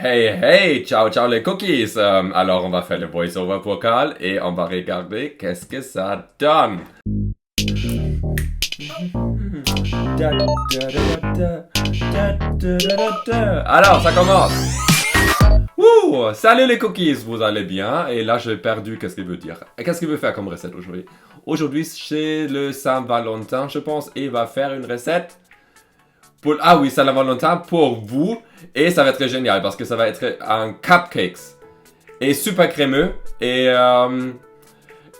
Hey, hey, ciao, ciao les cookies. Alors, on va faire le voice-over vocal et on va regarder qu'est-ce que ça donne. Alors, ça commence. Wouh! Salut les cookies, vous allez bien? Et là, j'ai perdu, qu'est-ce qu'il veut dire? Et qu'est-ce qu'il veut faire comme recette aujourd'hui? Aujourd'hui, c'est le Saint-Valentin, je pense, et il va faire une recette pour... Ah oui, Saint-Valentin pour vous. Et ça va être génial parce que ça va être un cupcakes. Et super crémeux. Et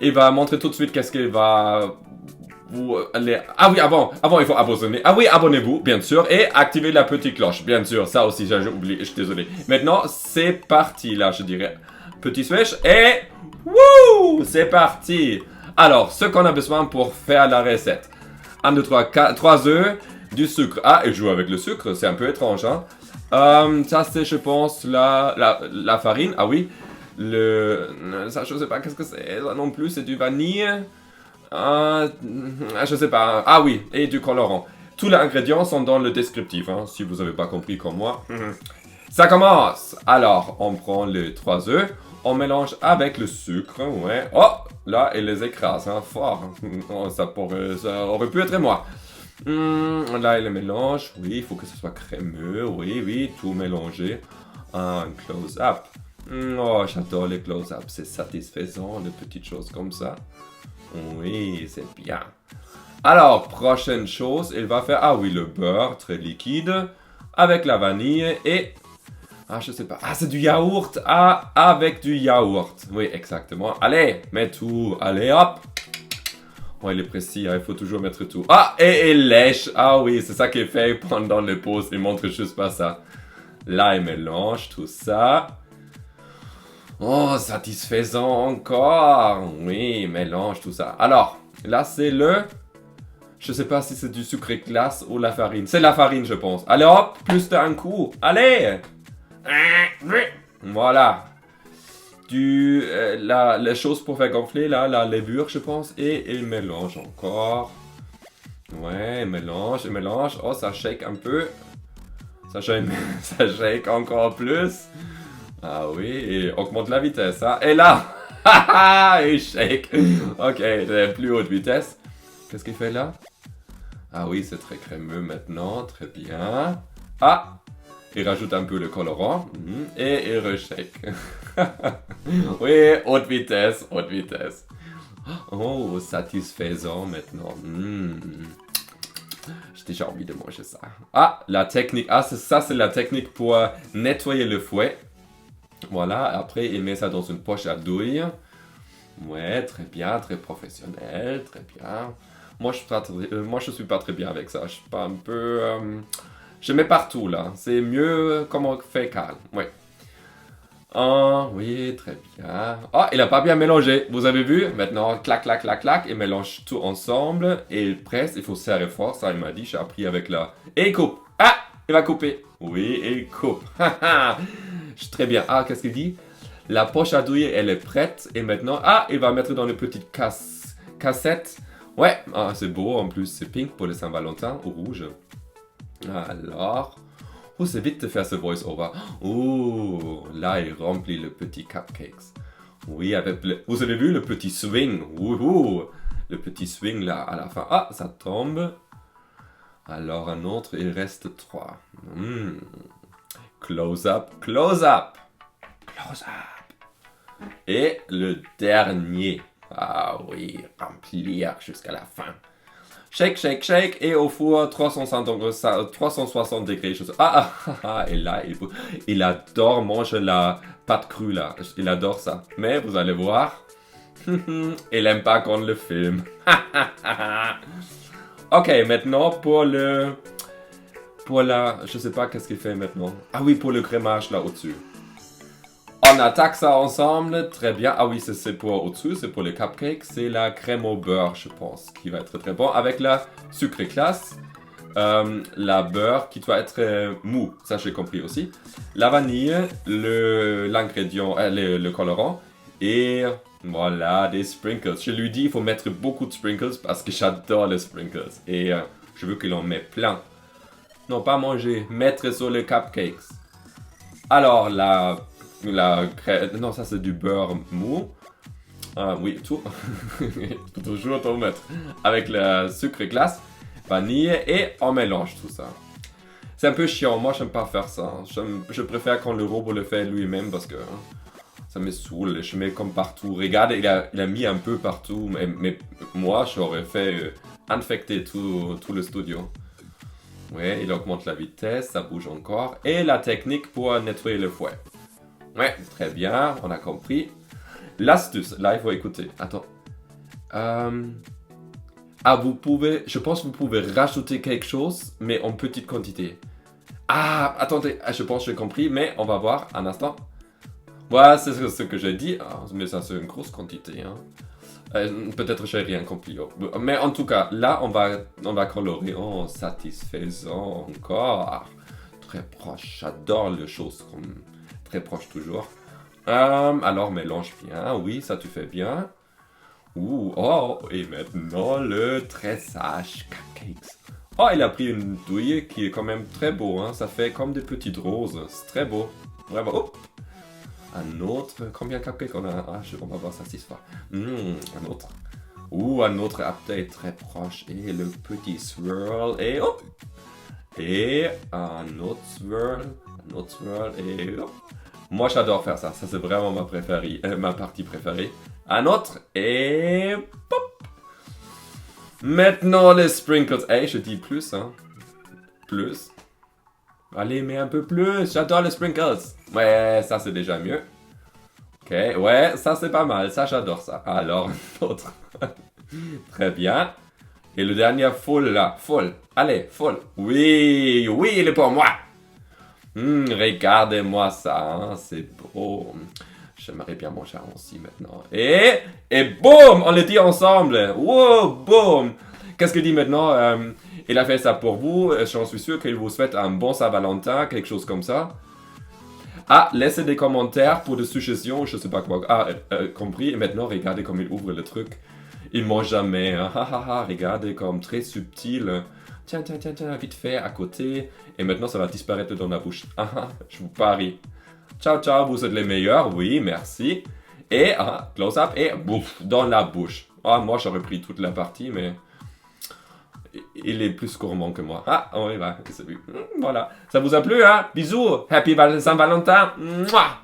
il va montrer tout de suite qu'est-ce qu'il va... Vous allez... Ah oui, avant, il faut abonner. Ah oui, abonnez-vous, bien sûr. Et activez la petite cloche, bien sûr. Ça aussi, j'ai oublié, je suis désolé. Maintenant, c'est parti, là, je dirais. Petit switch et... Wouh! C'est parti! Alors, ce qu'on a besoin pour faire la recette. 1, 2, 3, 4, 3 œufs, du sucre. Ah, et joue avec le sucre, c'est un peu étrange, hein. Ça, c'est, je pense, la farine. Ah oui. Ça, je sais pas qu'est-ce que c'est. Ça non plus, c'est du vanille. Je sais pas. Ah oui, et du colorant. Tous les ingrédients sont dans le descriptif, hein, si vous n'avez pas compris comme moi. Ça commence. Alors, on prend les 3 œufs, on mélange avec le sucre, ouais. Oh, là, il les écrase, hein, fort. Oh, ça aurait pu être moi. Là, il les mélange, oui, il faut que ce soit crémeux, oui, oui, tout mélangé. Un close-up. Oh, j'adore les close-up, c'est satisfaisant, les petites choses comme ça. Oui, c'est bien. Alors, prochaine chose, il va faire, ah oui, le beurre, très liquide, avec la vanille et... Ah, je sais pas. Ah, c'est du yaourt. Ah, avec du yaourt. Oui, exactement. Allez, mets tout. Allez, hop. Oh, il est précis, hein, il faut toujours mettre tout. Ah, et il lèche. Ah oui, c'est ça qu'il fait pendant les pauses. Il montre juste pas ça. Là, il mélange tout ça. Oh, satisfaisant encore. Oui, mélange tout ça. Alors, là, c'est le... Je sais pas si c'est du sucre glace ou la farine. C'est la farine, je pense. Allez, hop, plus d'un coup. Allez. Voilà. Les choses pour faire gonfler, là, la levure, je pense. Et il mélange encore. Ouais, il mélange. Oh, ça shake un peu. Ça shake encore plus. Ah oui, et augmente la vitesse, hein. Et là, il shake. Ok, plus haute vitesse. Qu'est-ce qu'il fait là? Ah oui, c'est très crémeux maintenant, très bien. Ah, il rajoute un peu le colorant. Et il reshake. Oui, haute vitesse, haute vitesse. Oh, satisfaisant maintenant. J'ai déjà envie de manger ça. Ah, la technique. Ah, ça, c'est la technique pour nettoyer le fouet. Voilà, après il met ça dans une poche à douille. Ouais, très bien, très professionnel, très bien. Moi je suis pas très bien avec ça. Je suis pas un peu... je mets partout là. C'est mieux comme on fait calme. Ouais. Oui, très bien. Oh, il a pas bien mélangé. Vous avez vu? Maintenant, clac, clac, clac, clac. Il mélange tout ensemble. Et il presse. Il faut serrer fort. Ça, il m'a dit. J'ai appris avec la... Et il coupe. Ah! Il va couper. Oui, il coupe. Très bien. Ah, qu'est-ce qu'il dit? La poche à douille, elle est prête. Et maintenant, ah, il va mettre dans les petites cassettes. Ouais, ah, c'est beau. En plus, c'est pink pour le Saint-Valentin ou rouge. Alors, oh, c'est vite de faire ce voice-over. Oh, là, il remplit le petit cupcakes. Oui, avec vous avez vu le petit swing. Le petit swing là à la fin. Ah, ça tombe. Alors un autre, il reste 3. Close up, close up, close up. Et le dernier. Ah oui, remplir jusqu'à la fin. Shake, shake, shake. Et au four, 360 degrés. Et là, il adore manger la pâte crue là. Il adore ça. Mais vous allez voir, il aime pas qu'on le filme. Ok, maintenant pour je sais pas qu'est-ce qu'il fait maintenant. Ah oui, pour le crémage là au-dessus. On attaque ça ensemble, très bien. Ah oui, c'est pour au-dessus, c'est pour les cupcakes. C'est la crème au beurre, je pense, qui va être très bon. Avec la sucre glace, la beurre qui doit être mou, ça j'ai compris aussi. La vanille, l'ingrédient, le colorant. Et voilà, des sprinkles. Je lui dis, il faut mettre beaucoup de sprinkles parce que j'adore les sprinkles. Et je veux qu'il en mette plein. Non, pas manger, mettre sur les cupcakes. Alors, non, ça c'est du beurre mou. Oui, tout. Faut toujours tout mettre. Avec le sucre glace, vanille et on mélange tout ça. C'est un peu chiant, moi j'aime pas faire ça. Je préfère quand le robot le fait lui-même parce que ça me saoule. Je mets comme partout. Regarde, il a mis un peu partout, mais moi j'aurais fait infecter tout le studio. Ouais, il augmente la vitesse, ça bouge encore. Et la technique pour nettoyer le fouet. Ouais, très bien, on a compris. L'astuce, là il faut écouter. Attends. Je pense que vous pouvez rajouter quelque chose, mais en petite quantité. Ah, attendez, je pense que j'ai compris, mais on va voir un instant. Voilà, c'est ce que j'ai dit, mais ça c'est une grosse quantité. Hein. Peut-être j'ai rien compris. Mais en tout cas, là on va colorer. Oh, satisfaisant encore. Très proche, j'adore les choses comme très proches toujours. Alors mélange bien, oui, ça tu fais bien. Et maintenant le tressage cupcakes. Oh, il a pris une douille qui est quand même très beau, hein. Ça fait comme des petites roses. C'est très beau. Vraiment. Oh. Un autre. Combien de cupcakes on a? On va voir ça ce soir. Un autre. Un autre update très proche. Et le petit swirl. Et hop. Et un autre swirl. Un autre swirl. Et hop. Moi, j'adore faire ça. Ça, c'est vraiment ma partie préférée. Un autre. Et pop. Maintenant, les sprinkles. Hey, je dis plus, hein. Plus. Allez, mets un peu plus. J'adore les sprinkles. Ouais, ça, c'est déjà mieux. Ok, ouais, ça, c'est pas mal. Ça, j'adore ça. Alors, l'autre. Très bien. Et le dernier, full, là. Full. Allez, full. Oui, il est pour moi. Regardez-moi ça. Hein, c'est beau. J'aimerais bien manger un aussi maintenant. Et boum, on le dit ensemble. Wow, boum. Qu'est-ce qu'il dit maintenant? Il a fait ça pour vous. J'en suis sûr qu'il vous souhaite un bon Saint-Valentin, quelque chose comme ça. Laissez des commentaires pour des suggestions, je sais pas quoi. Compris. Et maintenant, regardez comme il ouvre le truc. Il mange jamais. Hein. Regardez comme très subtil. Tiens, vite fait, à côté. Et maintenant, ça va disparaître dans la bouche. Je vous parie. Ciao, vous êtes les meilleurs, oui, merci. Et, close-up, et bouf, dans la bouche. Moi, j'aurais pris toute la partie, mais il est plus gourmand que moi. On y va, c'est vu. Voilà. Ça vous a plu, hein? Bisous, happy Saint-Valentin. Mouah!